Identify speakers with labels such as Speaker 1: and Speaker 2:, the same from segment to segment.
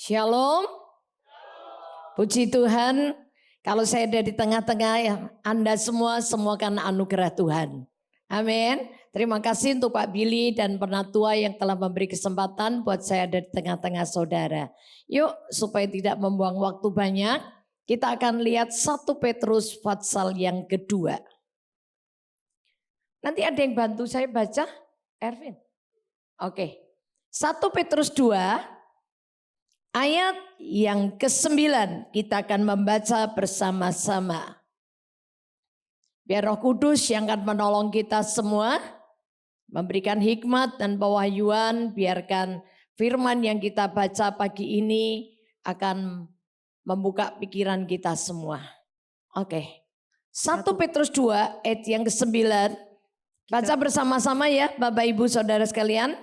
Speaker 1: Shalom. Puji Tuhan, kalau saya ada di tengah-tengah ya, Anda semua karena anugerah Tuhan. Amin. Terima kasih untuk Pak Billy dan penatua yang telah memberi kesempatan buat saya ada di tengah-tengah saudara. Yuk, supaya tidak membuang waktu banyak, kita akan lihat 1 Petrus pasal yang kedua. Nanti ada yang bantu saya baca, Erwin. Oke. 1 Petrus 2 ayat yang ke-9 kita akan membaca bersama-sama. Biar Roh Kudus yang akan menolong kita semua, memberikan hikmat dan pewahyuan, biarkan firman yang kita baca pagi ini akan membuka pikiran kita semua. Oke. 1 Petrus 2 ayat yang ke-9. Baca bersama-sama ya Bapak Ibu Saudara sekalian.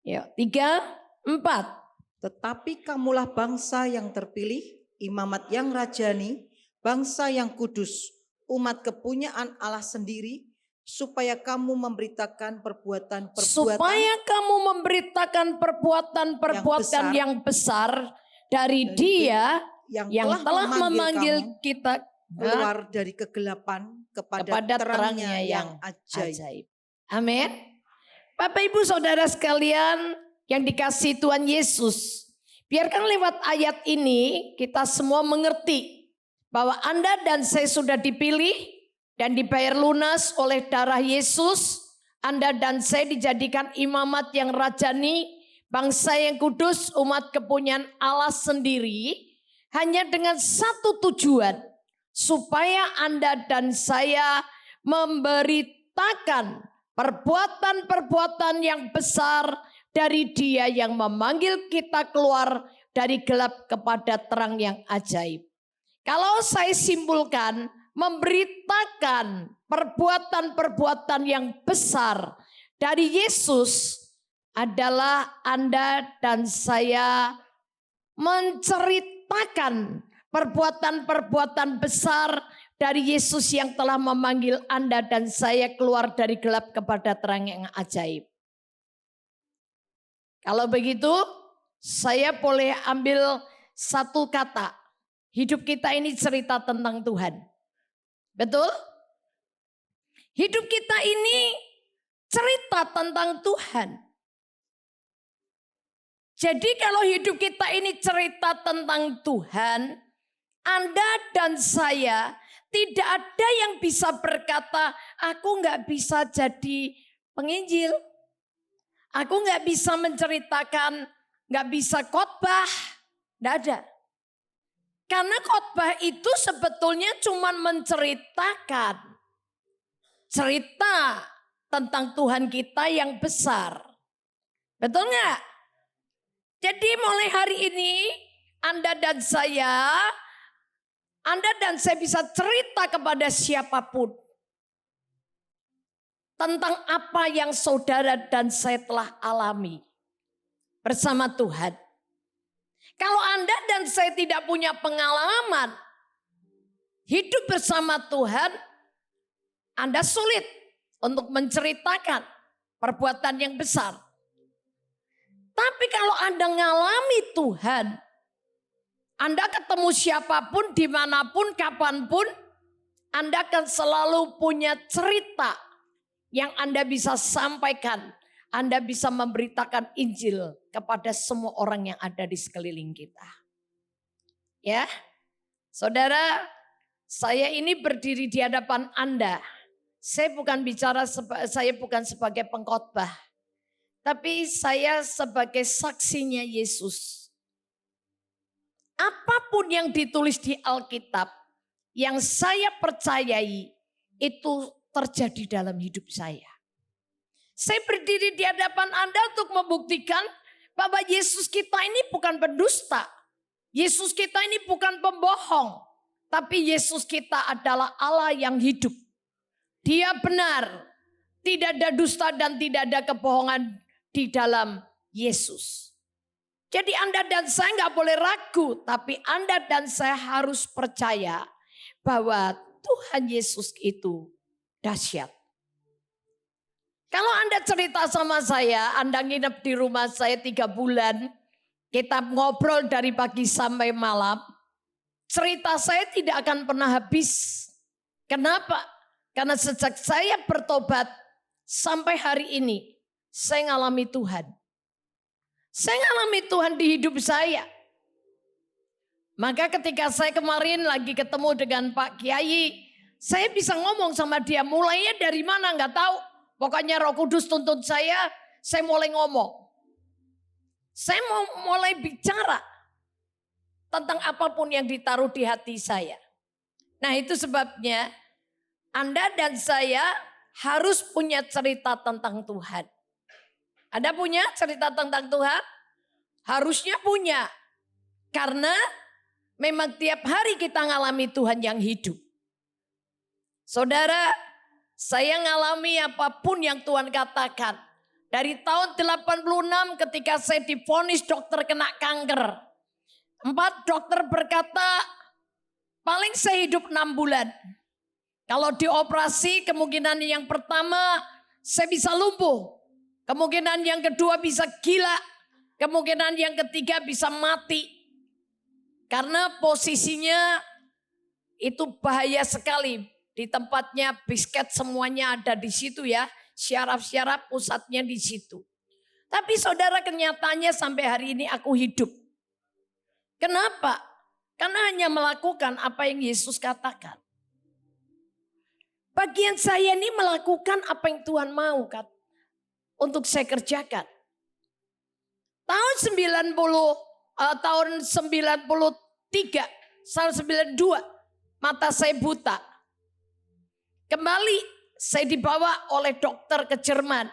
Speaker 1: Yuk, 3, 4.
Speaker 2: Tetapi kamulah bangsa yang terpilih, imamat yang rajani, bangsa yang kudus, umat kepunyaan Allah sendiri, supaya kamu memberitakan perbuatan yang besar dari Dia yang telah memanggil kita keluar dari kegelapan kepada terangnya yang ajaib.
Speaker 1: Amin. Bapak Ibu Saudara sekalian yang dikasihi Tuhan Yesus, biarkan lewat ayat ini kita semua mengerti bahwa Anda dan saya sudah dipilih dan dibayar lunas oleh darah Yesus. Anda dan saya dijadikan imamat yang rajani, bangsa yang kudus, umat kepunyaan Allah sendiri, hanya dengan satu tujuan, supaya Anda dan saya memberitakan perbuatan-perbuatan yang besar dari Dia yang memanggil kita keluar dari gelap kepada terang yang ajaib. Kalau saya simpulkan, memberitakan perbuatan-perbuatan yang besar dari Yesus adalah Anda dan saya menceritakan perbuatan-perbuatan besar dari Yesus yang telah memanggil Anda dan saya keluar dari gelap kepada terang yang ajaib. Kalau begitu, saya boleh ambil satu kata. Hidup kita ini cerita tentang Tuhan. Betul? Hidup kita ini cerita tentang Tuhan. Jadi kalau hidup kita ini cerita tentang Tuhan, Anda dan saya tidak ada yang bisa berkata, aku nggak bisa jadi penginjil. Aku nggak bisa menceritakan, nggak bisa khotbah. Nggak ada. Karena khotbah itu sebetulnya cuma menceritakan cerita tentang Tuhan kita yang besar. Betul nggak? Jadi mulai hari ini Anda dan saya bisa cerita kepada siapapun tentang apa yang saudara dan saya telah alami bersama Tuhan. Kalau Anda dan saya tidak punya pengalaman hidup bersama Tuhan, Anda sulit untuk menceritakan perbuatan yang besar. Tapi kalau Anda ngalami Tuhan, Anda ketemu siapapun, dimanapun, kapanpun, Anda akan selalu punya cerita yang Anda bisa sampaikan. Anda bisa memberitakan Injil kepada semua orang yang ada di sekeliling kita. Ya, saudara, saya ini berdiri di hadapan Anda. Saya bukan sebagai pengkhotbah, tapi saya sebagai saksinya Yesus. Apapun yang ditulis di Alkitab, yang saya percayai, itu terjadi dalam hidup saya. Saya berdiri di hadapan Anda untuk membuktikan bahwa Yesus kita ini bukan pendusta. Yesus kita ini bukan pembohong. Tapi Yesus kita adalah Allah yang hidup. Dia benar. Tidak ada dusta dan tidak ada kebohongan di dalam Yesus. Jadi Anda dan saya nggak boleh ragu. Tapi Anda dan saya harus percaya bahwa Tuhan Yesus itu dahsyat. Kalau Anda cerita sama saya, Anda nginep di rumah saya 3 bulan, kita ngobrol dari pagi sampai malam, cerita saya tidak akan pernah habis. Kenapa? Karena sejak saya bertobat sampai hari ini, saya ngalami Tuhan. Saya ngalami Tuhan di hidup saya. Maka ketika saya kemarin lagi ketemu dengan Pak Kiai, saya bisa ngomong sama dia, mulainya dari mana nggak tahu. Pokoknya Roh Kudus tuntun saya mulai ngomong. Saya mau mulai bicara tentang apapun yang ditaruh di hati saya. Nah itu sebabnya Anda dan saya harus punya cerita tentang Tuhan. Anda punya cerita tentang Tuhan? Harusnya punya. Karena memang tiap hari kita ngalami Tuhan yang hidup. Saudara, saya ngalami apapun yang Tuhan katakan. Dari tahun 86 ketika saya divonis dokter kena kanker. 4 dokter berkata, paling saya hidup 6 bulan. Kalau dioperasi kemungkinan yang pertama saya bisa lumpuh. Kemungkinan yang kedua bisa gila. Kemungkinan yang ketiga bisa mati. Karena posisinya itu bahaya sekali. Di tempatnya bisket semuanya ada di situ ya. Syaraf-syaraf pusatnya di situ. Tapi saudara kenyataannya sampai hari ini aku hidup. Kenapa? Karena hanya melakukan apa yang Yesus katakan. Bagian saya ini melakukan apa yang Tuhan mau kan, untuk saya kerjakan. Tahun 93, tahun 92 mata saya buta. Kembali saya dibawa oleh dokter ke Jerman.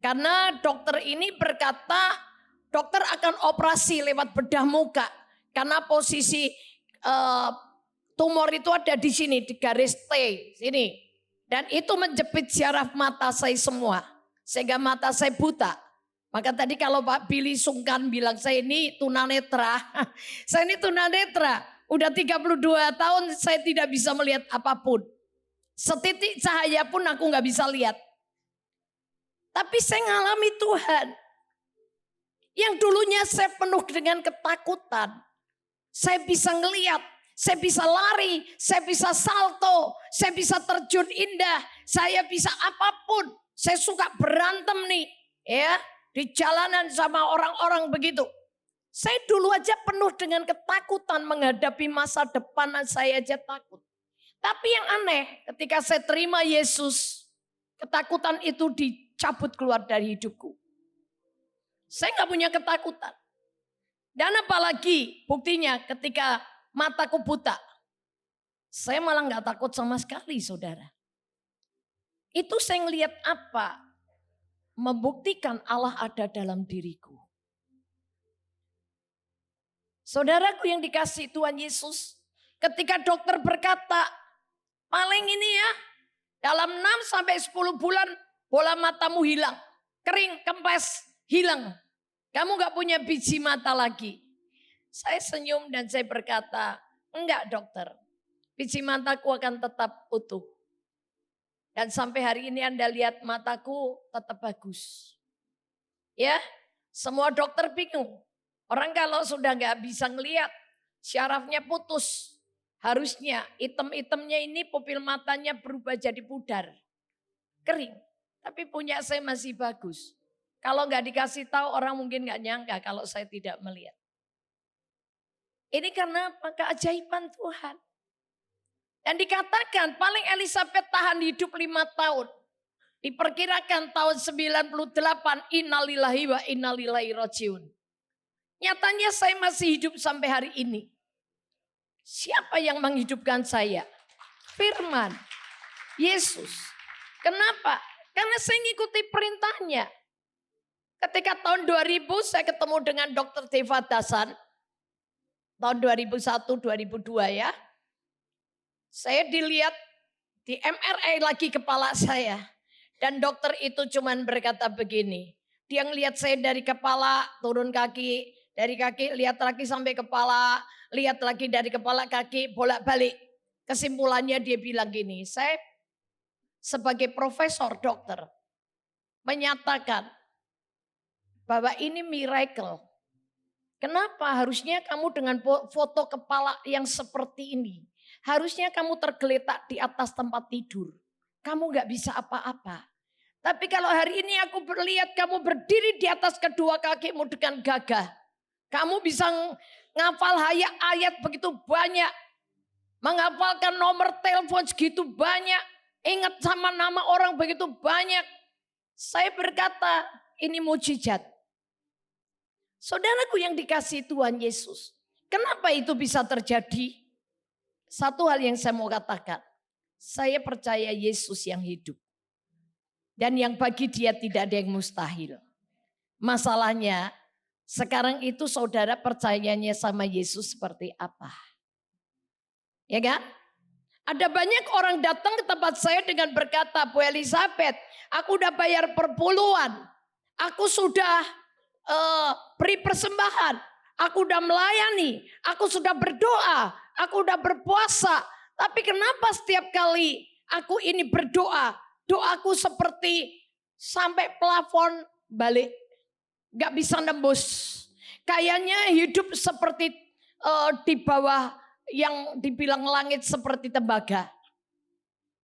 Speaker 1: Karena dokter ini berkata dokter akan operasi lewat bedah muka. Karena posisi tumor itu ada di sini, di garis T sini. Dan itu menjepit syaraf mata saya semua. Sehingga mata saya buta. Maka tadi kalau Pak Billy sungkan bilang saya ini tunanetra. Saya ini tunanetra. Udah 32 tahun saya tidak bisa melihat apapun. Setitik cahaya pun aku gak bisa lihat. Tapi saya ngalami Tuhan. Yang dulunya saya penuh dengan ketakutan. Saya bisa ngelihat. Saya bisa lari, saya bisa salto, saya bisa terjun indah, saya bisa apapun. Saya suka berantem nih, ya, di jalanan sama orang-orang begitu. Saya dulu aja penuh dengan ketakutan menghadapi masa depan, saya aja takut. Tapi yang aneh, ketika saya terima Yesus, ketakutan itu dicabut keluar dari hidupku. Saya nggak punya ketakutan. Dan apalagi buktinya ketika mataku buta. Saya malah gak takut sama sekali saudara. Itu saya ngelihat apa? Membuktikan Allah ada dalam diriku. Saudaraku yang dikasihi Tuhan Yesus. Ketika dokter berkata, paling ini ya, dalam 6-10 bulan bola matamu hilang. Kering, kempes, hilang. Kamu gak punya biji mata lagi. Saya senyum dan saya berkata, enggak dokter, biji mataku akan tetap utuh. Dan sampai hari ini Anda lihat mataku tetap bagus. Ya, semua dokter bingung. Orang kalau sudah nggak bisa ngelihat, syarafnya putus. Harusnya item-itemnya ini pupil matanya berubah jadi pudar. Kering, tapi punya saya masih bagus. Kalau nggak dikasih tahu orang mungkin nggak nyangka kalau saya tidak melihat. Ini karena apa? Keajaiban Tuhan. Dan dikatakan paling Elizabeth tahan hidup 5 tahun. Diperkirakan tahun 98 innalillahi wa innalillahi rajiun. Nyatanya saya masih hidup sampai hari ini. Siapa yang menghidupkan saya? Firman Yesus. Kenapa? Karena saya ngikuti perintahnya. Ketika tahun 2000 saya ketemu dengan Dr. Deva Dasan. Tahun 2001-2002 ya. Saya dilihat di MRI lagi kepala saya. Dan dokter itu cuman berkata begini. Dia ngelihat saya dari kepala turun kaki. Dari kaki lihat lagi sampai kepala. Lihat lagi dari kepala kaki bolak-balik. Kesimpulannya dia bilang gini. Saya sebagai profesor dokter menyatakan bahwa ini miracle. Kenapa? Harusnya kamu dengan foto kepala yang seperti ini. Harusnya kamu tergeletak di atas tempat tidur. Kamu gak bisa apa-apa. Tapi kalau hari ini aku melihat kamu berdiri di atas kedua kakimu dengan gagah. Kamu bisa ngafal ayat begitu banyak. Menghafalkan nomor telepon segitu banyak. Ingat sama nama orang begitu banyak. Saya berkata ini mujizat. Saudaraku yang dikasihi Tuhan Yesus. Kenapa itu bisa terjadi? Satu hal yang saya mau katakan. Saya percaya Yesus yang hidup. Dan yang bagi dia tidak ada yang mustahil. Masalahnya sekarang itu saudara percayanya sama Yesus seperti apa? Ya kan? Ada banyak orang datang ke tempat saya dengan berkata, Bu Elizabeth, aku udah bayar perpuluhan. Aku sudah beri persembahan. Aku udah melayani. Aku sudah berdoa. Aku udah berpuasa. Tapi kenapa setiap kali aku ini berdoa, doaku seperti sampai plafon balik. Gak bisa nembus. Kayaknya hidup seperti di bawah yang dibilang langit seperti tembaga.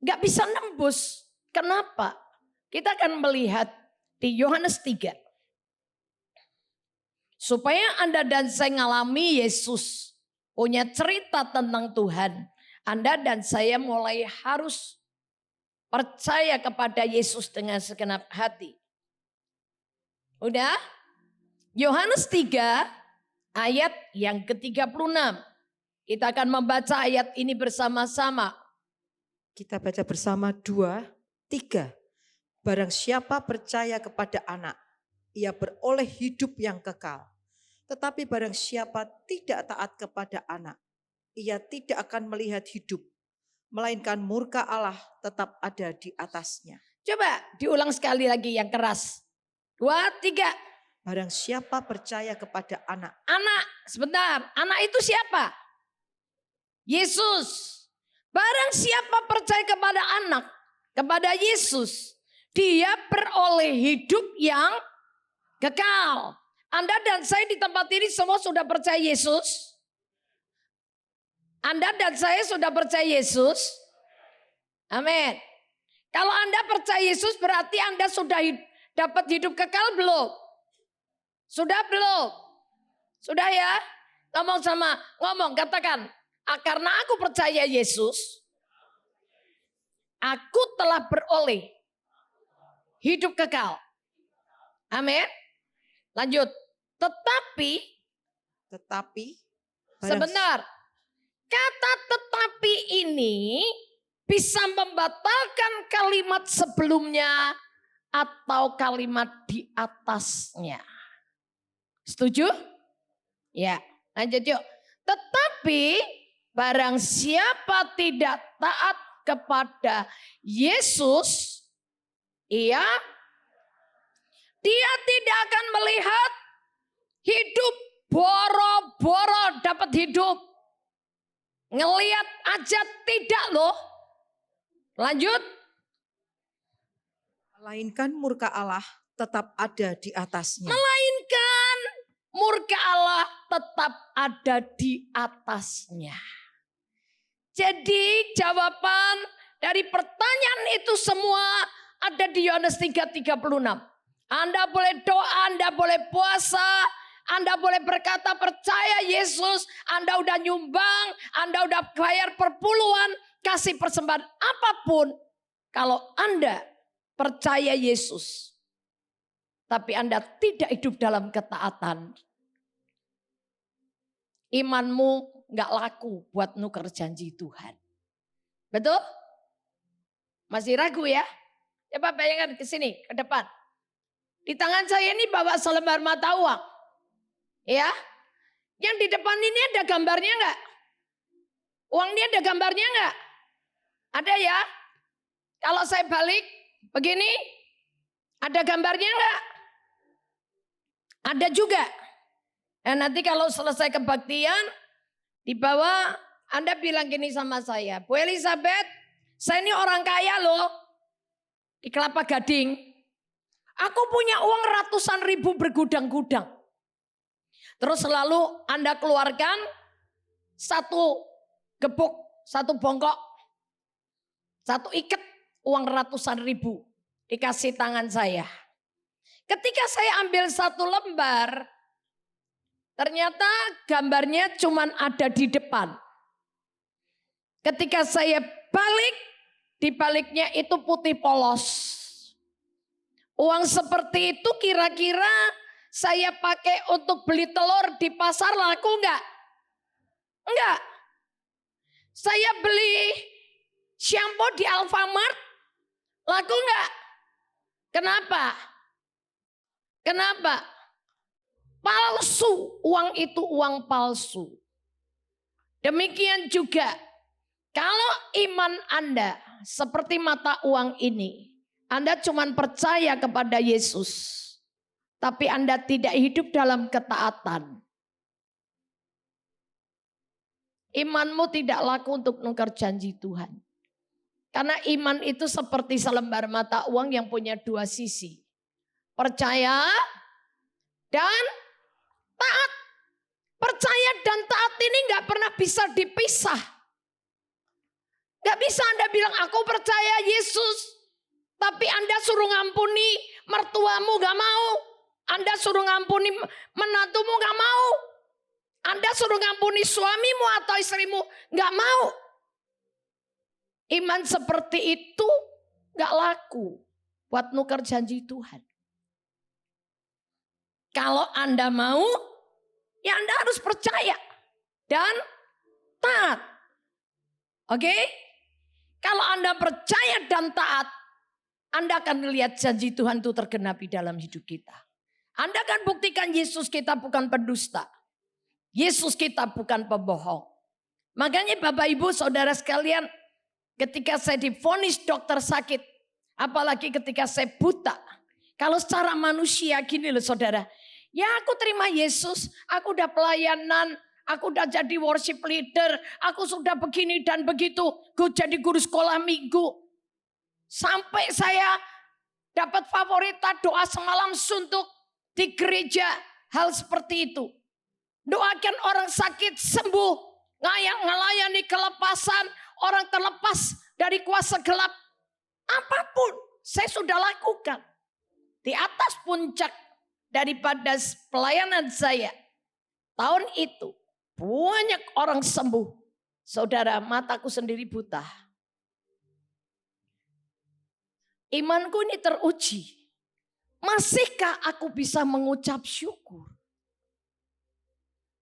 Speaker 1: Gak bisa nembus. Kenapa? Kita akan melihat di Yohanes 3. Supaya Anda dan saya ngalami Yesus. Punya cerita tentang Tuhan. Anda dan saya mulai harus percaya kepada Yesus dengan segenap hati. Udah? Yohanes 3 ayat yang ke-36. Kita akan membaca ayat ini bersama-sama.
Speaker 2: Kita baca bersama 2, 3. Barang siapa percaya kepada anak, ia beroleh hidup yang kekal. Tetapi barang siapa tidak taat kepada anak, ia tidak akan melihat hidup, melainkan murka Allah tetap ada di atasnya.
Speaker 1: Coba diulang sekali lagi yang keras. 2, 3.
Speaker 2: Barang siapa percaya kepada anak.
Speaker 1: Anak, sebentar. Anak itu siapa? Yesus. Barang siapa percaya kepada anak, kepada Yesus, dia beroleh hidup yang kekal. Anda dan saya di tempat ini semua sudah percaya Yesus? Anda dan saya sudah percaya Yesus? Amin. Kalau Anda percaya Yesus berarti Anda sudah dapat hidup kekal belum? Sudah belum? Sudah ya? Ngomong katakan. Karena aku percaya Yesus, aku telah beroleh hidup kekal. Amin. Lanjut. Tetapi sebentar. Kata tetapi ini bisa membatalkan kalimat sebelumnya atau kalimat di atasnya. Setuju? Ya, lanjut yuk. Tetapi barang siapa tidak taat kepada Yesus, dia tidak akan melihat hidup, boro-boro dapat hidup. Ngelihat aja tidak loh. Lanjut.
Speaker 2: Melainkan murka Allah tetap ada di atasnya.
Speaker 1: Melainkan murka Allah tetap ada di atasnya. Jadi jawaban dari pertanyaan itu semua ada di Yohanes 3:36. Anda boleh doa, Anda boleh puasa, Anda boleh berkata percaya Yesus, Anda udah nyumbang, Anda udah bayar perpuluhan, kasih persembahan apapun. Kalau Anda percaya Yesus, tapi Anda tidak hidup dalam ketaatan, imanmu gak laku buat nuker janji Tuhan. Betul? Masih ragu ya? Coba bayangkan ke sini, ke depan. Di tangan saya ini bawa selembar mata uang. Ya. Yang di depan ini ada gambarnya enggak? Uang ini ada gambarnya enggak? Ada ya? Kalau saya balik begini, ada gambarnya enggak? Ada juga. Dan nanti kalau selesai kebaktian, di bawah Anda bilang gini sama saya, Bu Elizabeth, saya ini orang kaya loh. Di Kelapa Gading. Aku punya uang ratusan ribu bergudang-gudang. Terus lalu Anda keluarkan satu gebuk, satu bongkok, satu ikat uang ratusan ribu dikasih tangan saya. Ketika saya ambil satu lembar, ternyata gambarnya cuman ada di depan. Ketika saya balik, di baliknya itu putih polos. Uang seperti itu kira-kira saya pakai untuk beli telur di pasar laku enggak? Enggak. Saya beli shampoo di Alfamart laku enggak? Kenapa? Kenapa? Palsu, uang itu uang palsu. Demikian juga kalau iman Anda seperti mata uang ini, Anda cuma percaya kepada Yesus, tapi Anda tidak hidup dalam ketaatan. Imanmu tidak laku untuk nukar janji Tuhan. Karena iman itu seperti selembar mata uang yang punya dua sisi. Percaya dan taat. Percaya dan taat ini gak pernah bisa dipisah. Gak bisa Anda bilang aku percaya Yesus, tapi Anda suruh ngampuni mertuamu gak mau. Anda suruh ngampuni menantumu gak mau. Anda suruh ngampuni suamimu atau istrimu gak mau. Iman seperti itu gak laku buat nuker janji Tuhan. Kalau Anda mau, ya Anda harus percaya dan taat. Oke? Kalau Anda percaya dan taat, Anda akan melihat janji Tuhan itu tergenapi dalam hidup kita. Anda akan buktikan Yesus kita bukan pendusta. Yesus kita bukan pembohong. Makanya Bapak Ibu Saudara sekalian, ketika saya divonis dokter sakit, apalagi ketika saya buta. Kalau secara manusia gini loh saudara, ya aku terima Yesus, aku udah pelayanan, aku udah jadi worship leader, aku sudah begini dan begitu, gue jadi guru sekolah minggu. Sampai saya dapat favorita doa semalam suntuk di gereja, hal seperti itu. Doakan orang sakit sembuh, ngelayani kelepasan, orang terlepas dari kuasa gelap. Apapun saya sudah lakukan. Di atas puncak daripada pelayanan saya, tahun itu banyak orang sembuh. Saudara, mataku sendiri buta. Imanku ini teruji. Masihkah aku bisa mengucap syukur?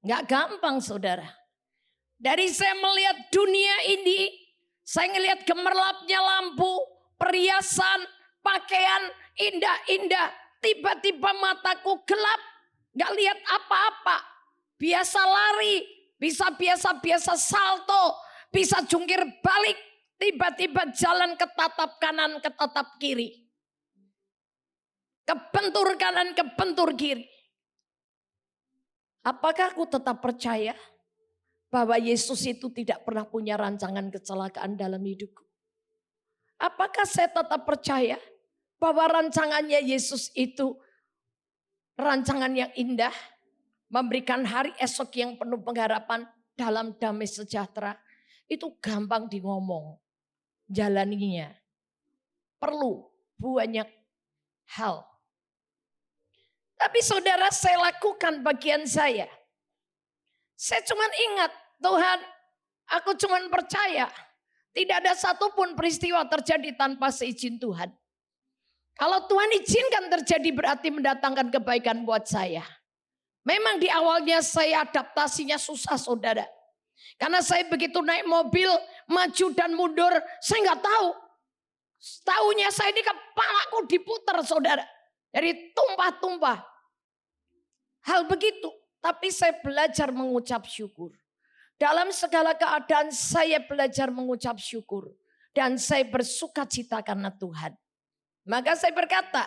Speaker 1: Gak gampang saudara. Dari saya melihat dunia ini, saya ngelihat gemerlapnya lampu, perhiasan, pakaian indah-indah. Tiba-tiba mataku gelap, gak lihat apa-apa. Biasa lari, bisa biasa-biasa salto, bisa jungkir balik. Tiba-tiba jalan ke tatap kanan, ke tatap kiri. Kebentur kanan, kebentur kiri. Apakah aku tetap percaya bahwa Yesus itu tidak pernah punya rancangan kecelakaan dalam hidupku? Apakah saya tetap percaya bahwa rancangannya Yesus itu rancangan yang indah, memberikan hari esok yang penuh pengharapan dalam damai sejahtera? Itu gampang di ngomong. Jalaninya perlu banyak hal. Tapi saudara, saya lakukan bagian saya. Saya cuma ingat, Tuhan, aku cuma percaya. Tidak ada satupun peristiwa terjadi tanpa seizin Tuhan. Kalau Tuhan izinkan terjadi berarti mendatangkan kebaikan buat saya. Memang di awalnya saya adaptasinya susah saudara. Karena saya begitu naik mobil, maju dan mundur, saya nggak tahu. Tahunya saya ini kepalaku diputar saudara. Dari tumpah-tumpah. Hal begitu, tapi saya belajar mengucap syukur. Dalam segala keadaan saya belajar mengucap syukur. Dan saya bersuka cita karena Tuhan. Maka saya berkata,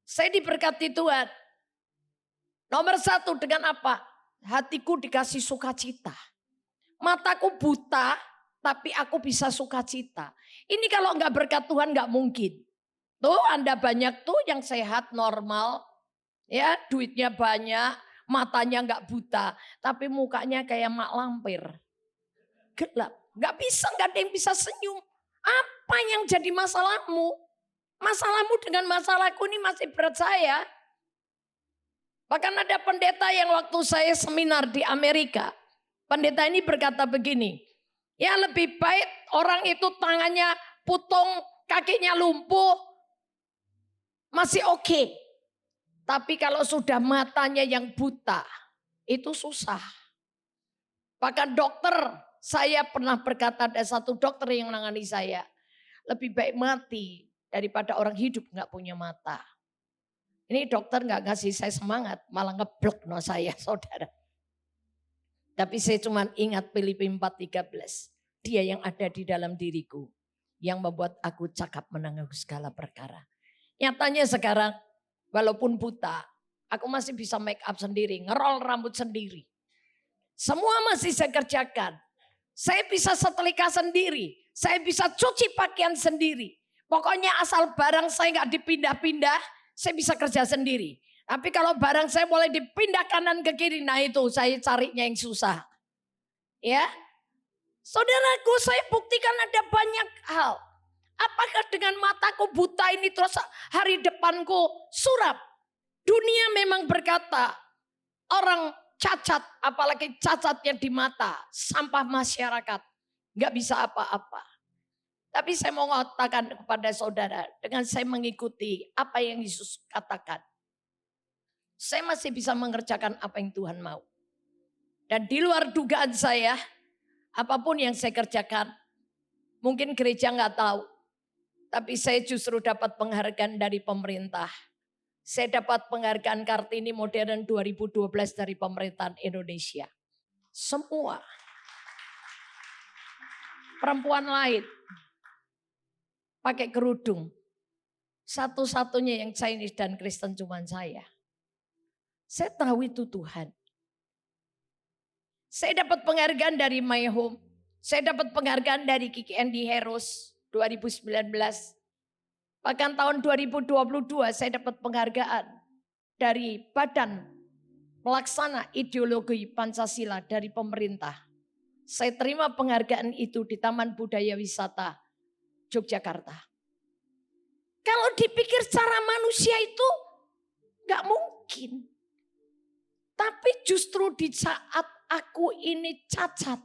Speaker 1: saya diberkati Tuhan. Nomor satu dengan apa? Hatiku dikasih sukacita. Mataku buta, tapi aku bisa sukacita. Ini kalau nggak berkat Tuhan nggak mungkin. Tuh Anda banyak tuh yang sehat normal, ya duitnya banyak, matanya nggak buta, tapi mukanya kayak mak lampir. Gelap, nggak ada yang bisa senyum. Apa yang jadi masalahmu? Masalahmu dengan masalahku ini masih berat saya. Bahkan ada pendeta yang waktu saya seminar di Amerika. Pendeta ini berkata begini. Ya lebih baik orang itu tangannya putung, kakinya lumpuh. Masih oke. Tapi kalau sudah matanya yang buta, itu susah. Bahkan dokter, saya pernah berkata ada satu dokter yang menangani saya. Lebih baik mati daripada orang hidup gak punya mata. Ini dokter gak ngasih saya semangat, malah ngeblok no saya saudara. Tapi saya cuma ingat Filipi 4:13. Dia yang ada di dalam diriku, yang membuat aku cakap menanggung segala perkara. Nyatanya sekarang, walaupun buta, aku masih bisa make up sendiri, ngerol rambut sendiri. Semua masih saya kerjakan. Saya bisa setrika sendiri, saya bisa cuci pakaian sendiri. Pokoknya asal barang saya nggak dipindah-pindah, saya bisa kerja sendiri. Tapi kalau barang saya boleh dipindah kanan ke kiri, nah itu saya carinya yang susah. Ya, saudaraku, saya buktikan ada banyak hal. Apakah dengan mataku buta ini terus hari depanku suram? Dunia memang berkata orang cacat, apalagi cacat yang di mata, sampah masyarakat, nggak bisa apa-apa. Tapi saya mau mengatakan kepada saudara, dengan saya mengikuti apa yang Yesus katakan, saya masih bisa mengerjakan apa yang Tuhan mau. Dan di luar dugaan saya, apapun yang saya kerjakan, mungkin gereja nggak tahu, tapi saya justru dapat penghargaan dari pemerintah. Saya dapat penghargaan Kartini Modern 2012 dari pemerintahan Indonesia. Semua perempuan lain pakai kerudung. Satu-satunya yang Chinese dan Kristen cuma saya. Saya tahu itu Tuhan. Saya dapat penghargaan dari My Home. Saya dapat penghargaan dari Kiki Andy Heros 2019. Bahkan tahun 2022 saya dapat penghargaan dari Badan Pelaksana Ideologi Pancasila dari pemerintah. Saya terima penghargaan itu di Taman Budaya Wisata Yogyakarta. Kalau dipikir secara manusia itu gak mungkin. Tapi justru di saat aku ini cacat.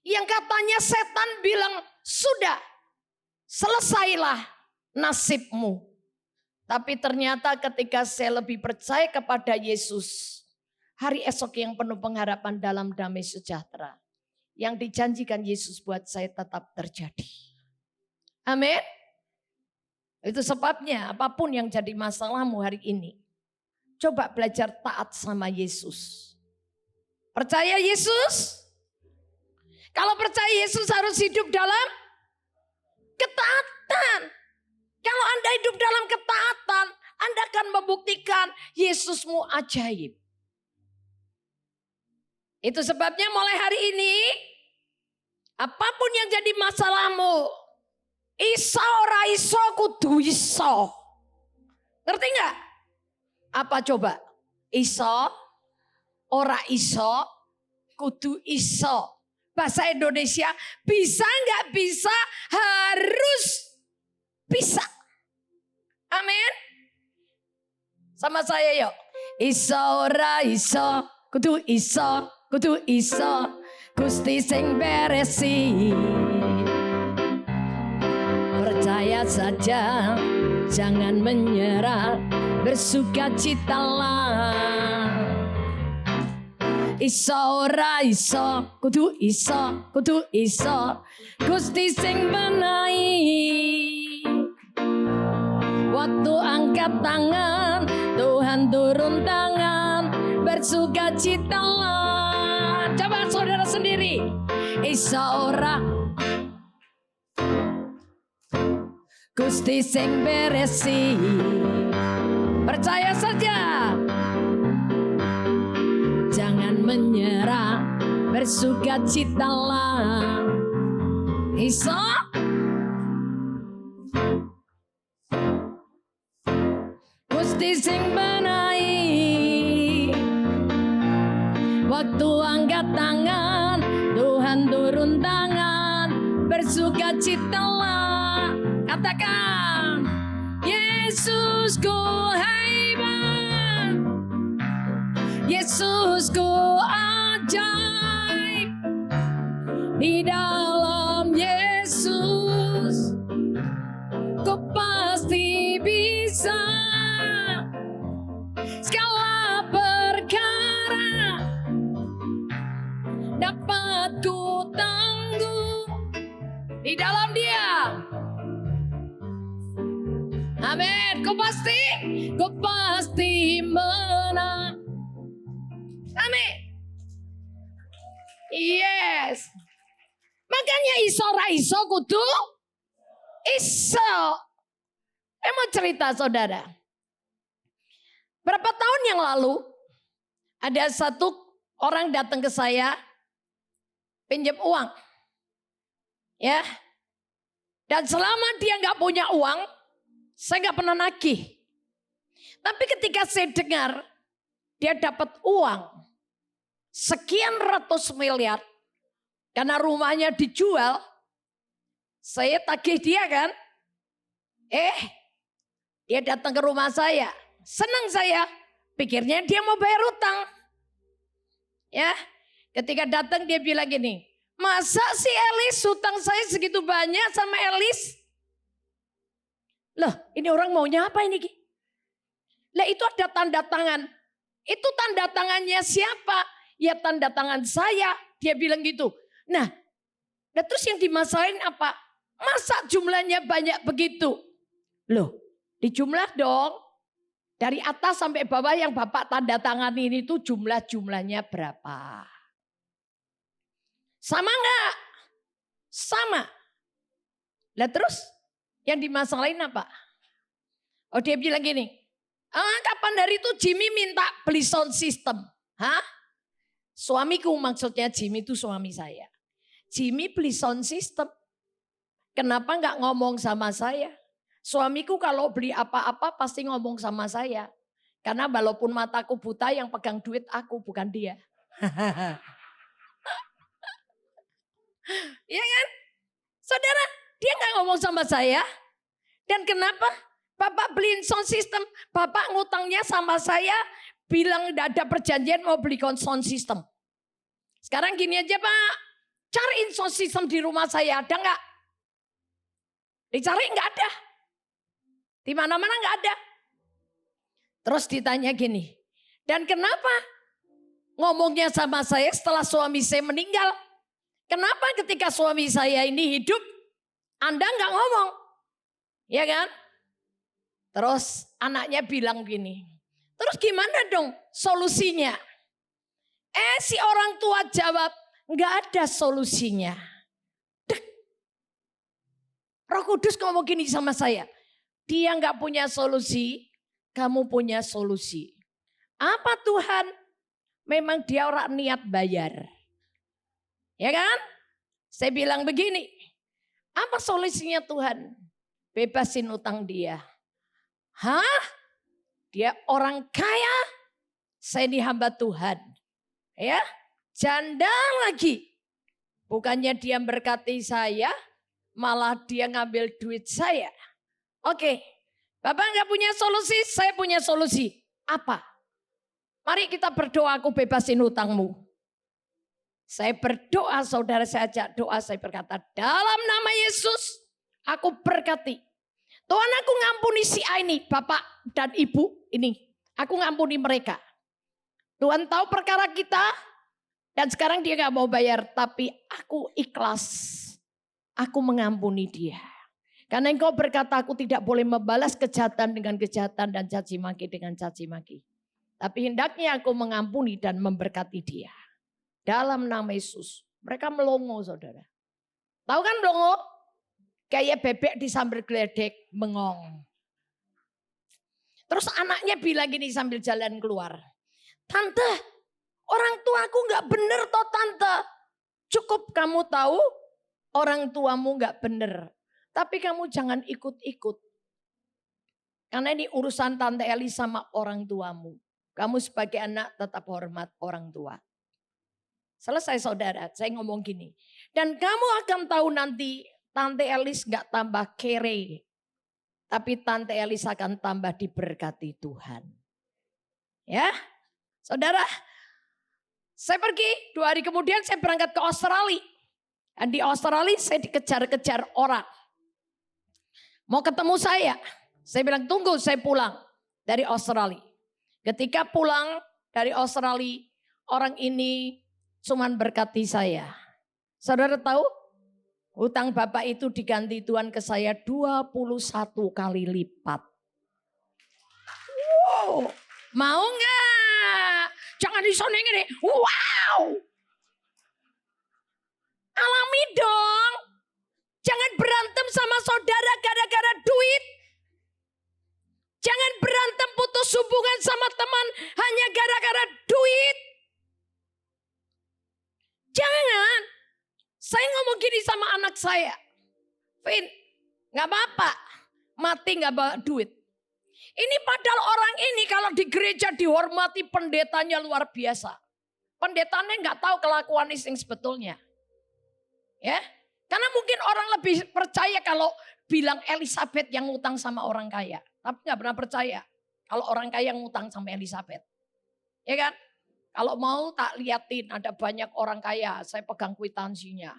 Speaker 1: Yang katanya setan bilang, sudah selesailah nasibmu. Tapi ternyata ketika saya lebih percaya kepada Yesus, hari esok yang penuh pengharapan dalam damai sejahtera. Yang dijanjikan Yesus buat saya tetap terjadi. Amin. Itu sebabnya apapun yang jadi masalahmu hari ini, coba belajar taat sama Yesus. Percaya Yesus? Kalau percaya Yesus harus hidup dalam ketaatan. Kalau Anda hidup dalam ketaatan, Anda akan membuktikan Yesusmu ajaib. Itu sebabnya mulai hari ini, apapun yang jadi masalahmu, iso ora iso kudu iso. Ngerti nggak? Apa coba? Iso, ora iso, kudu iso. Bahasa Indonesia, bisa nggak bisa, harus bisa. Amin. Sama saya yuk. Iso ora iso, kudu iso, kudu iso. Gusti sing beresi. Percaya saja, jangan menyerah, bersukacitalah. Iso ora iso, kudu iso, kudu iso. Gusti sing menahi. Waktu angkat tangan, Tuhan turun tangan, bersukacitalah. Coba saudara sendiri. Iso ora, Gusti sing beresi. Percaya saja, jangan menyerah, bersukacitalah. Iso, Gusti sing menahi. waktu angkat tangan, Tuhan turun tangan, bersukacitalah. Katakan, Yesusku hebat, Yesusku ajaib, di dalam Yesus ku pasti bisa segala perkara dapat ku tangguh di dalam Dia. Amin. Ku pasti menang. Amin. Yes. Makanya iso ra iso kudu iso. Mau cerita saudara. Berapa tahun yang lalu ada satu orang datang ke saya pinjam uang. Ya. Dan selama dia nggak punya uang, saya nggak pernah nagih. Tapi ketika saya dengar dia dapat uang sekian ratus miliar karena rumahnya dijual, saya tagih dia kan. Dia datang ke rumah saya, senang saya, pikirnya dia mau bayar utang. Ya, ketika datang dia bilang gini, masa sih Elis hutang saya segitu banyak sama Elis? Loh, ini orang maunya apa ini? Lah itu ada tanda tangan. Itu tanda tangannya siapa? Ya tanda tangan saya. Dia bilang gitu. Nah terus yang dimasalahin apa? Masa jumlahnya banyak begitu? Loh, dijumlah dong. Dari atas sampai bawah yang Bapak tanda tangan ini tuh jumlahnya berapa? Sama enggak? Sama. Lah terus yang dimasalahin apa? Oh dia bilang gini, kapan dari itu Jimmy minta beli sound system? Hah? Suamiku, maksudnya Jimmy itu suami saya. Jimmy beli sound system. Kenapa enggak ngomong sama saya? Suamiku kalau beli apa-apa pasti ngomong sama saya. Karena walaupun mataku buta yang pegang duit aku bukan dia. Iya kan? Saudara, dia nggak ngomong sama saya. Dan kenapa? Bapak beliin sound system. Bapak ngutangnya sama saya. Bilang tidak ada perjanjian mau beli sound system. Sekarang gini aja Pak. Cariin sound system di rumah saya. Ada nggak? Dicari nggak ada. Di mana-mana nggak ada. Terus ditanya gini. Dan kenapa ngomongnya sama saya setelah suami saya meninggal? Kenapa ketika suami saya ini hidup, Anda nggak ngomong? Ya kan? Terus anaknya bilang gini. Terus gimana dong solusinya? Si orang tua jawab, nggak ada solusinya. Dek. Roh Kudus ngomong gini sama saya. Dia nggak punya solusi, kamu punya solusi. Apa Tuhan? Memang dia orang niat bayar. Ya kan? Saya bilang begini, apa solusinya Tuhan? Bebasin utang dia. Hah? Dia orang kaya? Saya ini hamba Tuhan. Ya, janda lagi. Bukannya dia berkati saya, malah dia ngambil duit saya. Oke, Bapak nggak punya solusi, saya punya solusi. Apa? Mari kita berdoa, aku bebasin utangmu. Saya berdoa, saudara saya ajak doa, saya berkata, dalam nama Yesus, aku berkati. Tuhan aku ngampuni si A ini, Bapak dan Ibu ini. Aku ngampuni mereka. Tuhan tahu perkara kita, dan sekarang dia gak mau bayar, tapi aku ikhlas. Aku mengampuni dia. Karena engkau berkata aku tidak boleh membalas kejahatan dengan kejahatan dan caci maki dengan caci maki. Tapi hendaknya aku mengampuni dan memberkati dia. Dalam nama Yesus. Mereka melongo saudara. Tahu kan melongo? Kayak bebek disambal geledek mengong. Terus anaknya bilang gini sambil jalan keluar. Tante, orang tuaku gak bener toh tante. Cukup kamu tahu orang tuamu gak bener. Tapi kamu jangan ikut-ikut. Karena ini urusan Tante Eli sama orang tuamu. Kamu sebagai anak tetap hormat orang tua. Selesai saudara, saya ngomong gini. Dan kamu akan tahu nanti Tante Elis gak tambah kere. Tapi Tante Elis akan tambah diberkati Tuhan. Ya, saudara. Saya pergi, 2 hari kemudian saya berangkat ke Australia. Dan di Australia saya dikejar-kejar orang. Mau ketemu saya. Saya bilang tunggu saya pulang dari Australia. Ketika pulang dari Australia, orang ini cuman berkati saya. Saudara tahu? Hutang Bapak itu diganti Tuhan ke saya 21 kali lipat. Wow, mau nggak? Jangan disoneng ini. Wow. Alami dong. Jangan berantem sama saudara gara-gara duit. Jangan berantem putus hubungan sama teman hanya gara-gara duit. Jangan. Saya ngomong gini sama anak saya. Vin, gak apa-apa. Mati gak bawa duit. Ini padahal orang ini kalau di gereja dihormati, pendetanya luar biasa. Pendetanya gak tahu kelakuan yang sebetulnya. Ya, karena mungkin orang lebih percaya kalau bilang Elizabeth yang ngutang sama orang kaya. Tapi gak pernah percaya kalau orang kaya ngutang sama Elizabeth. Ya kan? Kalau mau tak liatin ada banyak orang kaya, saya pegang kwitansinya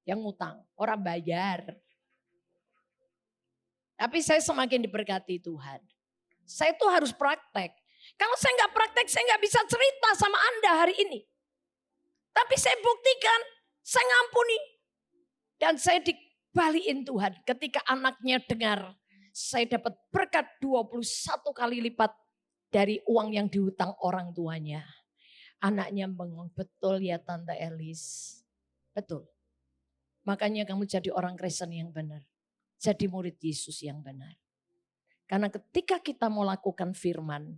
Speaker 1: yang ngutang, orang bayar. Tapi saya semakin diberkati Tuhan. Saya tuh harus praktek. Kalau saya nggak praktek, saya nggak bisa cerita sama Anda hari ini. Tapi saya buktikan, saya ngampuni. Dan saya dibalikin Tuhan ketika anaknya dengar, saya dapat berkat 21 kali lipat dari uang yang dihutang orang tuanya. Anaknya bengong, betul ya Tante Elis. Betul. Makanya kamu jadi orang Kristen yang benar. Jadi murid Yesus yang benar. Karena ketika kita mau lakukan firman,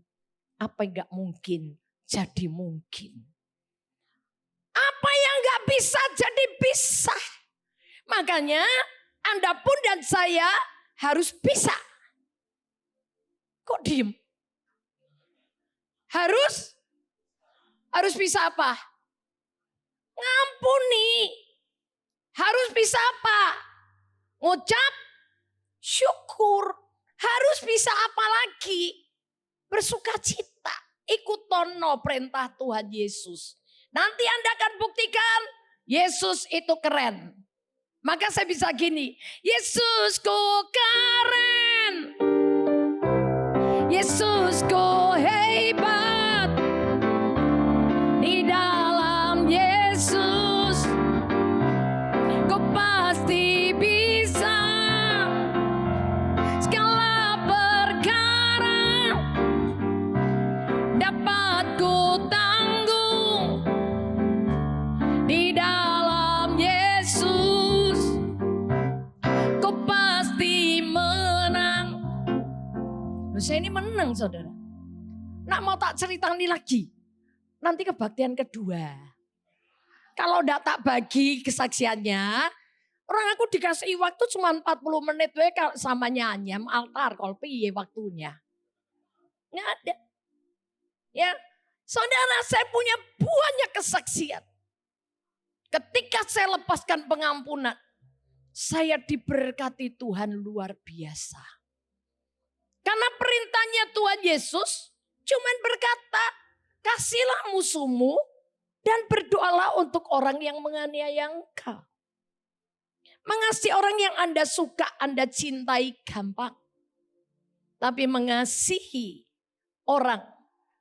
Speaker 1: apa yang gak mungkin jadi mungkin. Apa yang gak bisa jadi bisa. Makanya Anda pun dan saya harus bisa. Kok diem? Harus bisa apa? Ngampuni. Harus bisa apa? Ngucap syukur. Harus bisa apa lagi? Bersukacita. Ikut tono perintah Tuhan Yesus. Nanti Anda akan buktikan Yesus itu keren. Maka saya bisa gini. Yesusku keren. Yesusku hebat. Di dalam Yesus ku pasti bisa segala perkara dapat ku tanggung di dalam Yesus ku pasti menang. Loh, saya ini menang saudara. Nak mau tak ceritani lagi. Nanti kebaktian kedua. Kalau enggak tak bagi kesaksiannya, orang aku dikasih waktu cuma 40 menit sama nyanyi altar kalau piye waktunya. Enggak ada. Ya, saudara saya punya banyak kesaksian. Ketika saya lepaskan pengampunan, saya diberkati Tuhan luar biasa. Karena perintahnya Tuhan Yesus cuman berkata, kasihlah musuhmu dan berdoalah untuk orang yang menganiaya engkau. Mengasihi orang yang Anda suka, Anda cintai gampang. Tapi mengasihi orang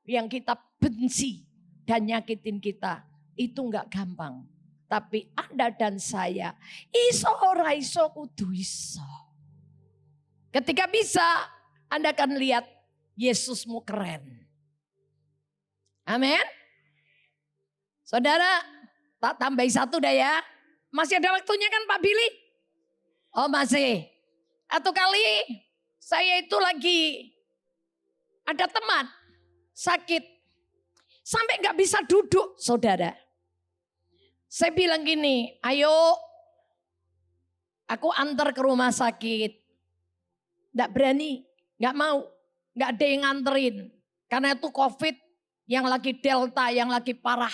Speaker 1: yang kita benci dan nyakitin kita, itu enggak gampang. Tapi Anda dan saya, iso ora iso kudu iso. Ketika bisa, Anda akan lihat Yesusmu keren. Amin. Saudara, tak tambahi satu dah ya. Masih ada waktunya kan Pak Billy? Oh masih. Atau kali saya itu lagi ada teman sakit. Sampai gak bisa duduk saudara. Saya bilang gini, ayo aku antar ke rumah sakit. Gak berani, gak mau, gak ada yang nganterin. Karena itu COVID yang lagi delta, yang lagi parah.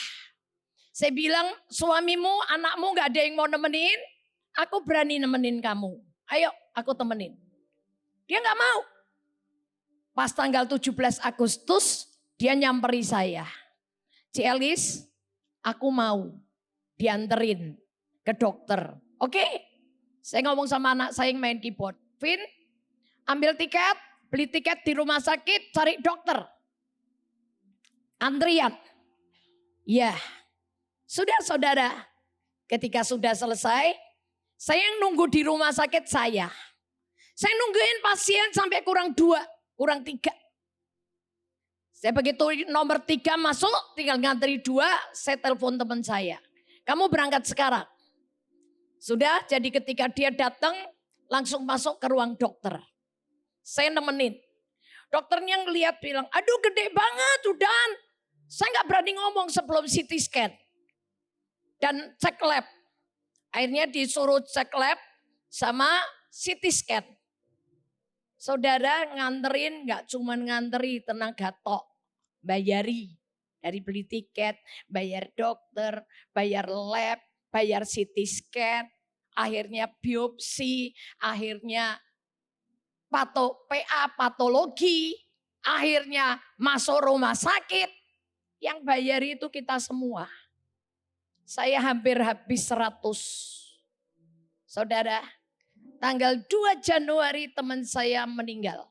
Speaker 1: Saya bilang, suamimu, anakmu gak ada yang mau nemenin, aku berani nemenin kamu. Ayo, aku temenin. Dia gak mau. Pas tanggal 17 Agustus, dia nyamperi saya. Ci Elis, aku mau dianterin ke dokter. Oke? Saya ngomong sama anak saya yang main keyboard. Vin, ambil tiket, beli tiket di rumah sakit, cari dokter. Antrian. Ya. Sudah saudara, ketika sudah selesai, saya yang nunggu di rumah sakit saya. Saya nungguin pasien sampai kurang 2, kurang 3. Saya begitu nomor 3 masuk, tinggal ngantri 2, saya telepon teman saya. Kamu berangkat sekarang. Sudah, jadi ketika dia datang, langsung masuk ke ruang dokter. Saya nemenin. Dokternya ngeliat bilang, aduh gede banget udah. Saya gak berani ngomong sebelum CT scan. Dan cek lab. Akhirnya disuruh cek lab sama CT scan. Saudara nganterin gak cuman nganteri tenaga tok. Bayari. Dari beli tiket, bayar dokter, bayar lab, bayar CT scan. Akhirnya biopsi, akhirnya PA patologi. Akhirnya masuk rumah sakit. Yang bayari itu kita semua. Saya hampir habis 100. Saudara, tanggal 2 Januari teman saya meninggal.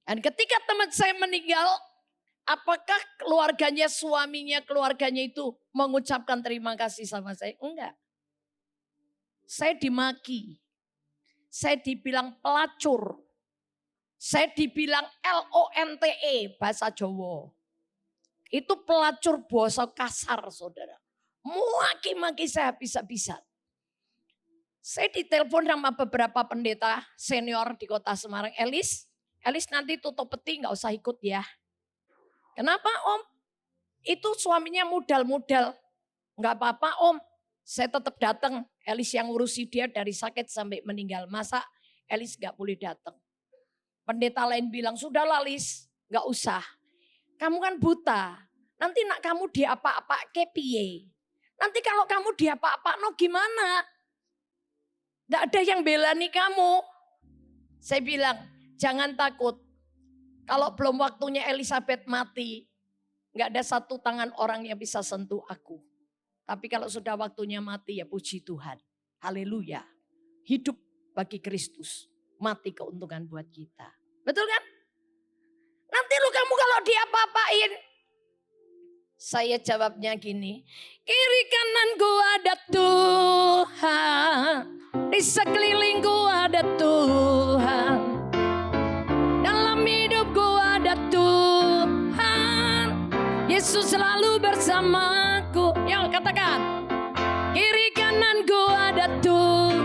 Speaker 1: Dan ketika teman saya meninggal, apakah keluarganya, suaminya, keluarganya itu mengucapkan terima kasih sama saya? Enggak. Saya dimaki. Saya dibilang pelacur. Saya dibilang LONTE bahasa Jawa. Itu pelacur bahasa kasar saudara. Maki-maki saya habis-habisan. Saya ditelepon sama beberapa pendeta senior di kota Semarang. Elis nanti tutup peti gak usah ikut ya. Kenapa om? Itu suaminya mudal-mudal. Gak apa-apa om, saya tetap datang. Elis yang ngurusi dia dari sakit sampai meninggal. Masa Elis gak boleh datang? Pendeta lain bilang, sudah Lis, gak usah. Kamu kan buta, nanti nak kamu diapa-apa ke piye? Nanti kalau kamu diapa-apa no gimana? Gak ada yang belani kamu. Saya bilang, jangan takut. Kalau belum waktunya Elizabeth mati, gak ada satu tangan orang yang bisa sentuh aku. Tapi kalau sudah waktunya mati ya puji Tuhan. Haleluya. Hidup bagi Kristus, mati keuntungan buat kita. Betul kan? Nanti lu kamu kalau diapa-apain. Saya jawabnya gini. Kiri kananku ada Tuhan. Di sekelilingku ada Tuhan. Dalam hidupku ada Tuhan. Yesus selalu bersamaku. Yuk katakan. Kiri kananku ada Tuhan.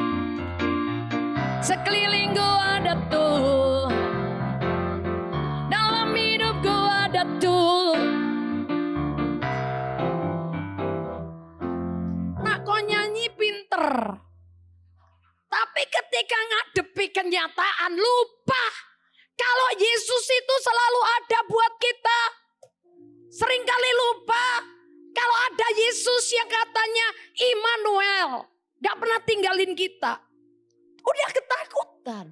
Speaker 1: Sekelilingku ada Tuhan. Nak kau nyanyi pinter. Tapi ketika ngadepi kenyataan lupa. Kalau Yesus itu selalu ada buat kita. Seringkali lupa. Kalau ada Yesus yang katanya Immanuel. Gak pernah tinggalin kita. Udah ketakutan.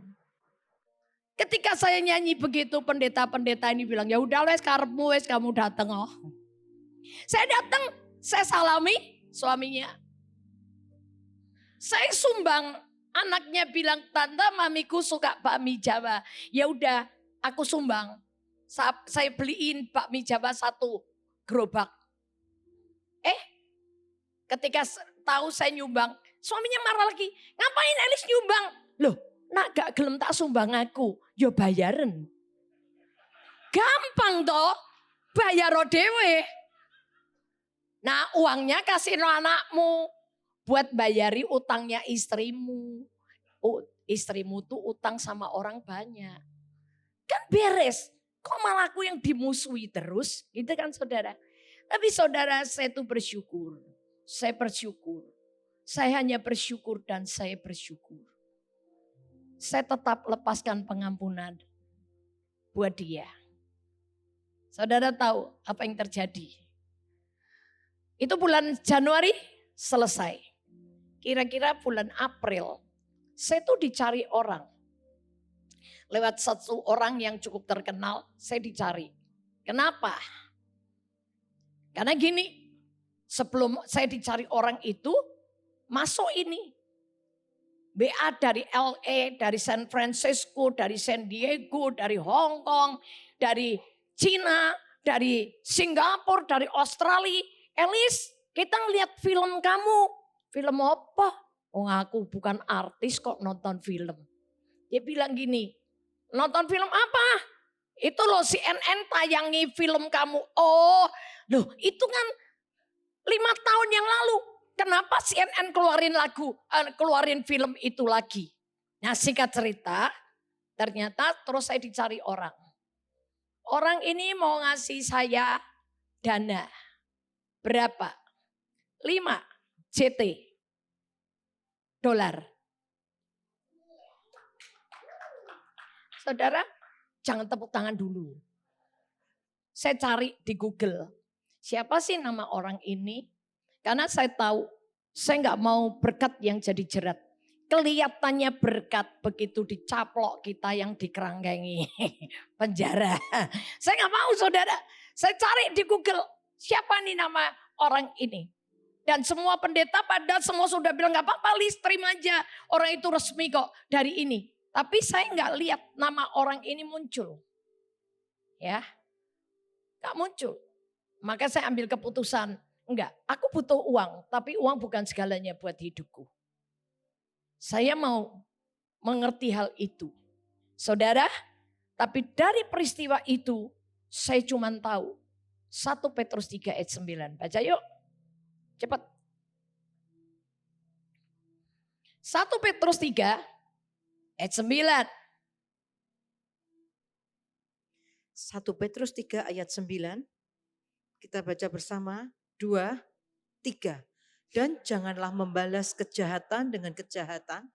Speaker 1: Ketika saya nyanyi begitu, pendeta-pendeta ini bilang, ya udah wes karepmu wes kamu datang oh. Saya datang, saya salami suaminya. Saya sumbang, anaknya bilang, tante mamiku suka bakmi Jawa. Ya udah, aku sumbang. Saya beliin bakmi Jawa 1 gerobak. Ketika tahu saya nyumbang, suaminya marah lagi. Ngapain Elis nyumbang? Loh, nak gak gelem tak sumbang aku. Yo bayaran. Gampang toh. Bayar dewe. Nah uangnya kasih no anakmu. Buat bayari utangnya istrimu. Istrimu tuh utang sama orang banyak. Kan beres. Kok malah aku yang dimusuhi terus? Gitu kan saudara. Tapi saudara saya tuh bersyukur. Saya bersyukur. Saya hanya bersyukur dan saya bersyukur. Saya tetap lepaskan pengampunan buat dia. Saudara tahu apa yang terjadi? Itu bulan Januari selesai. Kira-kira bulan April, saya tuh dicari orang. Lewat satu orang yang cukup terkenal, saya dicari. Kenapa? Karena gini, sebelum saya dicari orang itu, masuk ini. BA dari LA, dari San Francisco, dari San Diego, dari Hong Kong, dari Cina, dari Singapura, dari Australia. Elis, kita ngeliat film kamu. Film apa? Oh, aku bukan artis kok nonton film. Dia bilang gini, nonton film apa? Itu loh CNN tayangi film kamu. Oh, loh itu kan 5 tahun yang lalu. Kenapa CNN keluarin film itu lagi? Nah, singkat cerita, ternyata terus saya dicari orang. Orang ini mau ngasih saya dana. Berapa? 5 JT dolar. Saudara, jangan tepuk tangan dulu. Saya cari di Google. Siapa sih nama orang ini? Karena saya tahu, saya nggak mau berkat yang jadi jerat. Kelihatannya berkat, begitu dicaplok kita yang dikerangkengi penjara. Saya nggak mau saudara. Saya cari di Google, siapa nih nama orang ini? Dan semua pendeta pada semua sudah bilang nggak apa-apa, Lis, terima aja. Orang itu resmi kok dari ini. Tapi saya nggak lihat nama orang ini muncul. Ya, nggak muncul. Maka saya ambil keputusan, enggak, aku butuh uang, tapi uang bukan segalanya buat hidupku. Saya mau mengerti hal itu. Saudara, tapi dari peristiwa itu saya cuma tahu 1 Petrus 3 ayat 9. Baca yuk, cepat. 1 Petrus 3 ayat 9.
Speaker 2: 1 Petrus 3 ayat 9. Kita baca bersama, 2, 3. Dan janganlah membalas kejahatan dengan kejahatan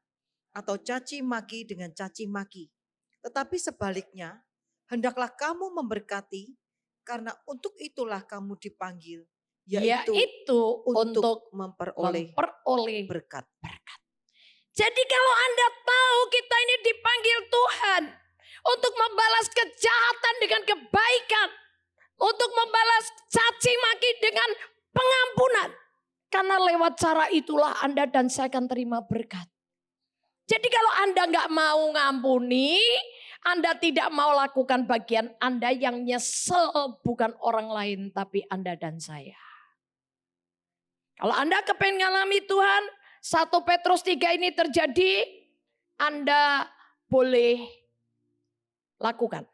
Speaker 2: atau caci maki dengan caci maki. Tetapi sebaliknya, hendaklah kamu memberkati karena untuk itulah kamu dipanggil, yaitu untuk memperoleh berkat.
Speaker 1: Jadi kalau Anda tahu kita ini dipanggil Tuhan untuk membalas kejahatan dengan kebaikan, untuk membalas caci maki dengan pengampunan. Karena lewat cara itulah Anda dan saya akan terima berkat. Jadi kalau Anda nggak mau ngampuni, Anda tidak mau lakukan bagian Anda, yang nyesel bukan orang lain tapi Anda dan saya. Kalau Anda kepengen ngalami Tuhan, 1 Petrus 3 ini terjadi, Anda boleh lakukan.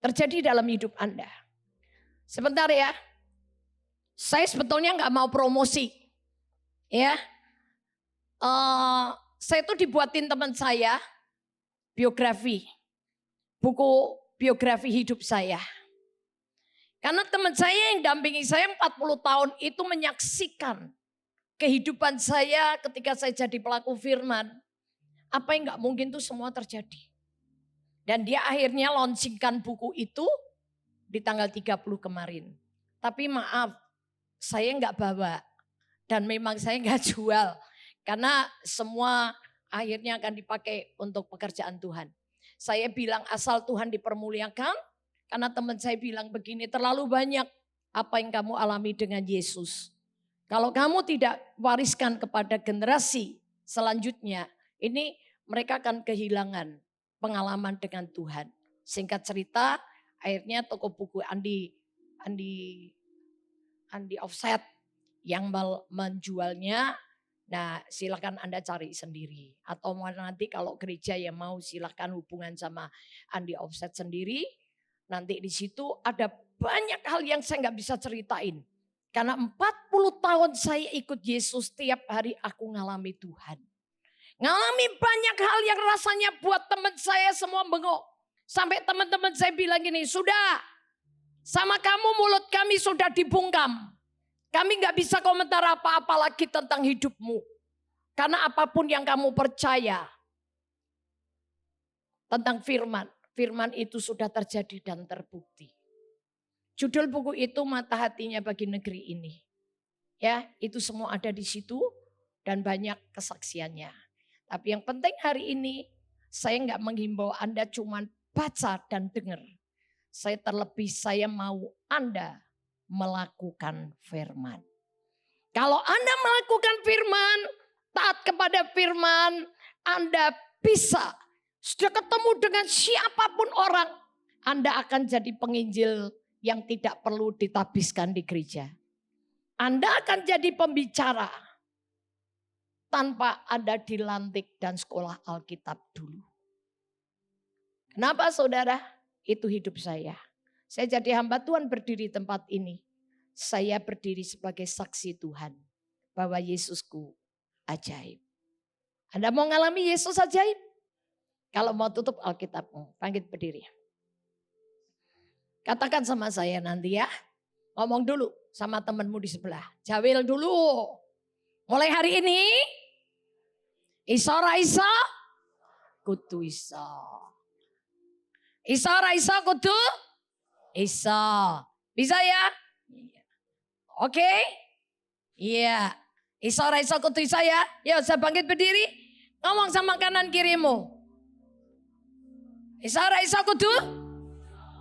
Speaker 1: Terjadi dalam hidup Anda. Sebentar ya. Saya sebetulnya nggak mau promosi, ya. Saya tuh dibuatin teman saya biografi, buku biografi hidup saya. Karena teman saya yang dampingi saya 40 tahun itu menyaksikan kehidupan saya ketika saya jadi pelaku firman. Apa yang nggak mungkin tuh semua terjadi. Dan dia akhirnya launchingkan buku itu di tanggal 30 kemarin. Tapi maaf, saya nggak bawa dan memang saya nggak jual karena semua akhirnya akan dipakai untuk pekerjaan Tuhan. Saya bilang asal Tuhan dipermuliakan, karena teman saya bilang begini, terlalu banyak apa yang kamu alami dengan Yesus. Kalau kamu tidak wariskan kepada generasi selanjutnya, ini mereka akan kehilangan pengalaman dengan Tuhan. Singkat cerita, akhirnya toko buku Andi Offset yang menjualnya. Nah, silakan Anda cari sendiri. Atau nanti kalau gereja yang mau silakan hubungan sama Andi Offset sendiri. Nanti di situ ada banyak hal yang saya nggak bisa ceritain. Karena 40 tahun saya ikut Yesus, tiap hari aku ngalami Tuhan. Ngalami banyak hal yang rasanya buat teman saya semua bengok. Sampai teman-teman saya bilang gini, sudah sama kamu mulut kami sudah dibungkam. Kami gak bisa komentar apa-apa lagi tentang hidupmu. Karena apapun yang kamu percaya tentang firman, firman itu sudah terjadi dan terbukti. Judul buku itu Mata Hatinya Bagi Negeri Ini. Ya, itu semua ada di situ dan banyak kesaksiannya. Tapi yang penting hari ini saya nggak menghimbau Anda cuma baca dan dengar. Terlebih saya mau Anda melakukan firman. Kalau Anda melakukan firman, taat kepada firman, Anda bisa. Sudah ketemu dengan siapapun orang, Anda akan jadi penginjil yang tidak perlu ditabiskan di gereja. Anda akan jadi pembicara tanpa Anda dilantik dan sekolah Alkitab dulu. Kenapa saudara? Itu hidup saya. Saya jadi hamba Tuhan berdiri di tempat ini. Saya berdiri sebagai saksi Tuhan bahwa Yesusku ajaib. Anda mau ngalami Yesus ajaib? Kalau mau tutup Alkitabmu, bangkit berdiri. Katakan sama saya nanti ya. Ngomong dulu sama temanmu di sebelah. Jawil dulu. Mulai hari ini. Iso ra iso? Kudu iso. Iso ra iso kudu? Iso. Bisa ya? Oke? Iya. Iso ra iso kudu iso ya? Yuk saya bangkit berdiri. Ngomong sama kanan kirimu. Iso ra iso kudu?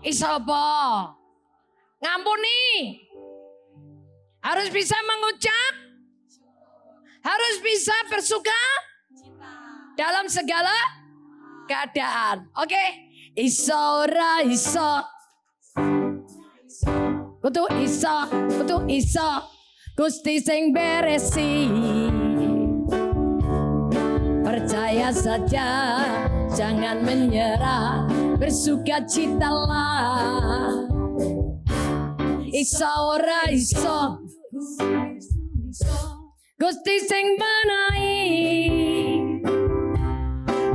Speaker 1: Iso apa? Ngampuni. Harus bisa mengucap. Harus bisa bersuka dalam segala keadaan. Oke? Iso ra iso. Kudu iso, kudu iso. Gusti sing beresi. Percaya saja, jangan menyerah. Bersukacitalah. Iso ora iso. Gusti sing menahi.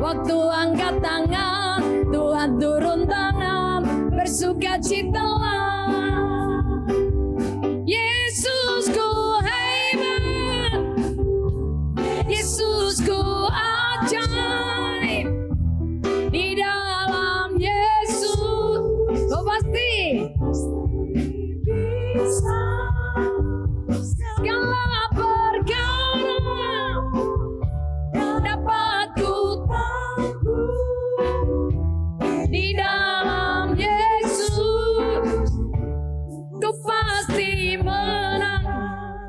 Speaker 1: Waktu angkat tangan, Tuhan turun tangan. Bersukacitalah. Yesusku hebat. Yesusku ajaib. Di dalam Yesus, kau pasti bisa. Segala perkara dapat ku tangguh. Di dalam Yesus, ku pasti menang.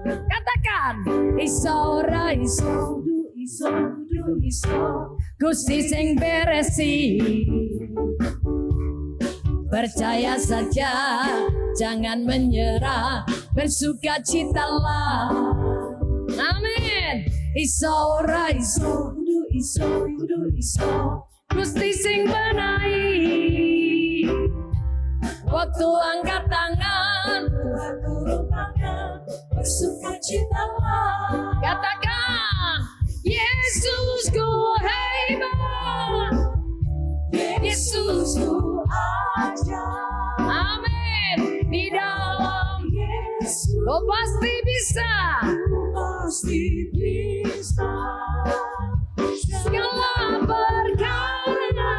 Speaker 1: Katakan, iso ra iso, iso, iso. Gusti sing beresi. Percaya saja, jangan menyerah. Bersukacitalah. Amin. Iso ora iso, iso, iso. Gusti sing menahi. Waktu angkat tangan, Tuhan turun tangan. Bersukacitalah. Katakan, Yesusku hebat. Yesusku ajaib. Amin. Di dalam Yesus, kau pasti bisa. Pasti bisa. Segala perkara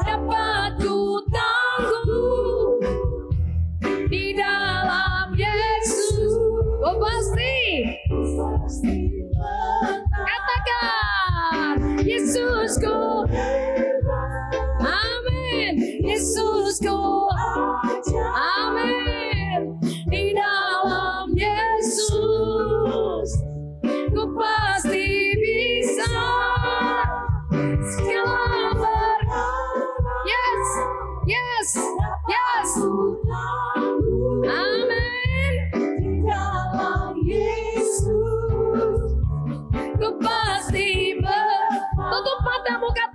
Speaker 1: dapat ku tangguh. Di dalam Yesus, kau pasti. Katakan, Yesusku. Amin. Yesusku. Amin. Di dalam Yesus, ku pasti bisa. Segala perkara. Yes. Yes. Yes. Amin. Di dalam Yesus, ku pasti tutup matamu, kata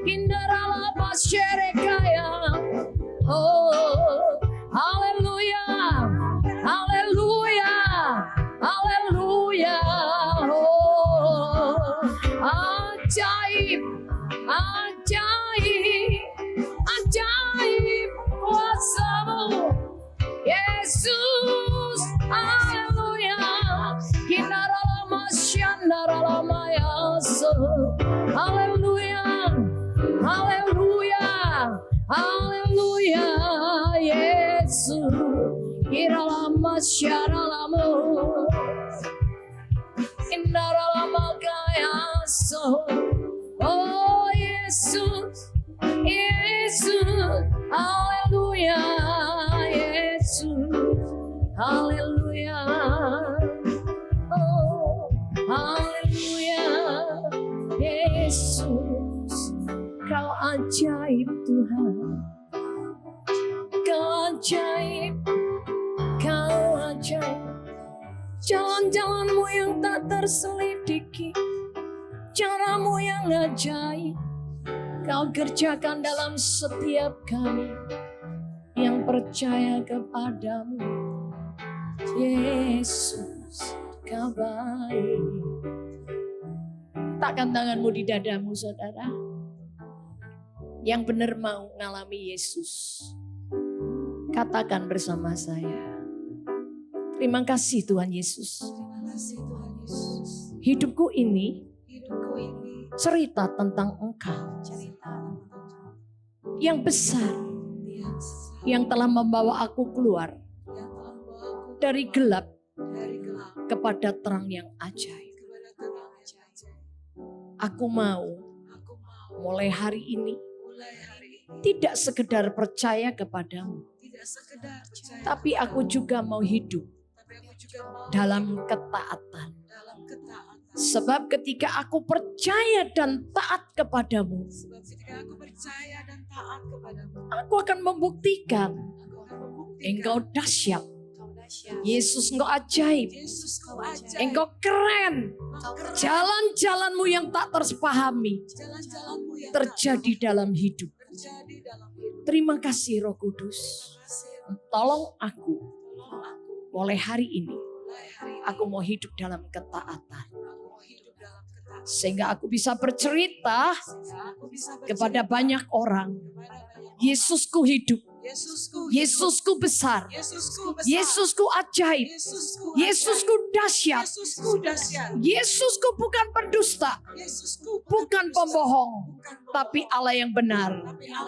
Speaker 1: Kindaralama Sherekaya. Oh, haleluya, haleluya, haleluya. Oh, ajaib, ajaib, ajaib kuasa-Mu, Yesus. Haleluya. Kindaralama Shandaralama Yasa. Haleluya, haleluya, haleluya, Yesus. Kiralama syaralama, indaralama kayaso. Oh Yesus, Yesus, haleluya, Yesus, haleluya. Oh, haleluya, Yesus. Kau ajaib Tuhan, Kau ajaib, Kau ajaib. Jalan-jalan-Mu yang tak terselidiki, cara-Mu yang ajaib, Kau kerjakan dalam setiap kami yang percaya kepadamu. Yesus, Kau baik. Takkan tanganmu di dadamu, saudara. Yang benar mau ngalami Yesus, katakan bersama saya, terima kasih Tuhan Yesus. Hidupku ini cerita tentang Engkau yang besar, yang telah membawa aku keluar dari gelap kepada terang yang ajaib. Aku mau mulai hari ini tidak sekedar percaya kepadamu, tapi aku juga mau hidup dalam ketaatan. Sebab ketika aku percaya dan taat kepadamu, aku akan membuktikan Engkau dahsyat. Yesus, Engkau ajaib. Engkau keren. Jalan-jalan-Mu yang tak terpahami terjadi dalam hidup. Terima kasih Roh Kudus. Tolong aku mulai hari ini. Aku mau hidup dalam ketaatan. Sehingga aku bisa bercerita kepada banyak orang. Yesusku hidup. Yesusku besar. Yesusku ajaib. Yesusku dahsyat. Yesusku bukan pendusta. Bukan pembohong. Tapi Allah yang benar.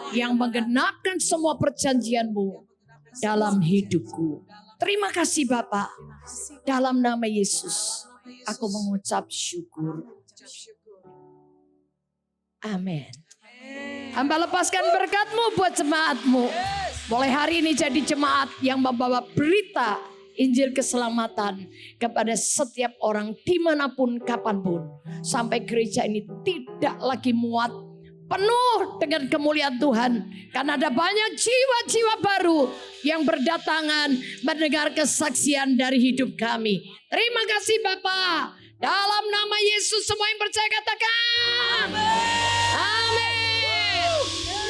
Speaker 1: Yang menggenapkan semua perjanjian-Mu dalam hidupku. Terima kasih Bapak. Dalam nama Yesus, aku mengucap syukur. Amin. Hamba lepaskan berkat-Mu buat jemaat-Mu. Mulai hari ini jadi jemaat yang membawa berita Injil keselamatan kepada setiap orang dimanapun kapanpun. Sampai gereja ini tidak lagi muat, penuh dengan kemuliaan Tuhan. Karena ada banyak jiwa-jiwa baru yang berdatangan mendengar kesaksian dari hidup kami. Terima kasih Bapak. Dalam nama Yesus semua yang percaya katakan. Amin.